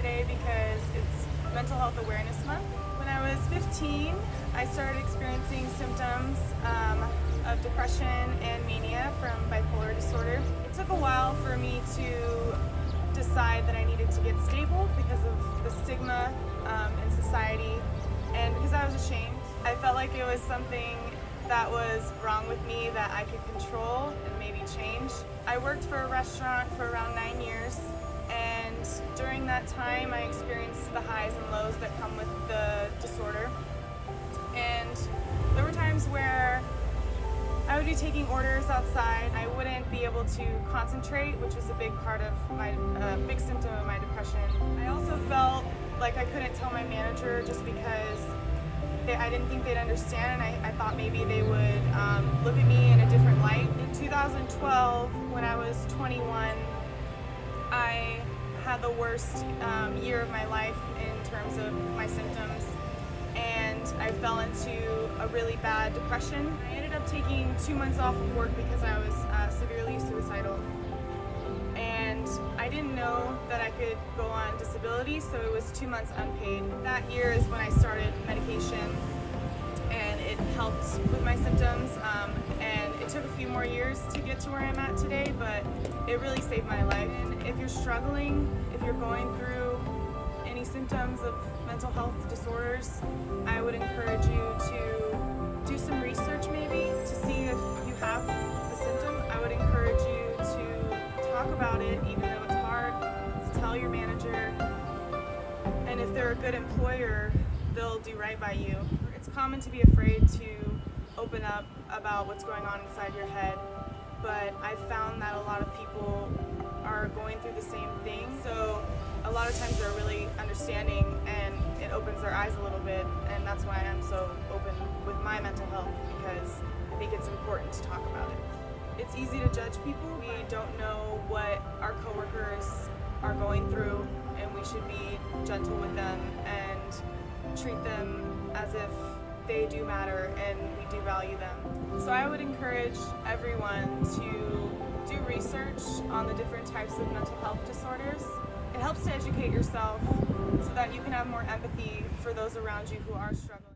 today because it's Mental Health Awareness Month. When I was 15, I started experiencing symptoms of depression and mania from bipolar disorder. It took a while for me to decide that I needed to get stable because of the stigma in society and because I was ashamed. I felt like it was something that was wrong with me that I could control and maybe change. I worked for a restaurant for around 9 years, and during that time I experienced the highs and lows that come with the disorder. And there were times where I would be taking orders outside. I wouldn't be able to concentrate, which was a big part of my big symptom of my depression. I also felt like I couldn't tell my manager just because I didn't think they'd understand, and I thought maybe they would look at me in a different light. In 2012, when I was 21, I had the worst year of my life in terms of my symptoms, and I fell into a really bad depression. I ended up taking 2 months off of work because I was severely suicidal. And I didn't know that I could go on disability, so it was 2 months unpaid. That year is when I started medication, and it helped with my symptoms. And it took a few more years to get to where I'm at today, but it really saved my life. And if you're struggling, if you're going through any symptoms of mental health disorders, I would encourage you to do some research maybe to see if you have the symptoms. I would encourage you to talk about it, even though it's hard, to tell your manager. And if they're a good employer, they'll do right by you. It's common to be afraid to open up about what's going on inside your head, but I've found that a lot of people are going through the same thing. So a lot of times they're really understanding, and it opens their eyes a little bit, and that's why I'm so open with my mental health, because I think it's important to talk about it. It's easy to judge people. We don't know what our coworkers are going through, and we should be gentle with them and treat them as if they do matter and we do value them. So I would encourage everyone to do research on the different types of mental health disorders. It helps to educate yourself so that you can have more empathy for those around you who are struggling.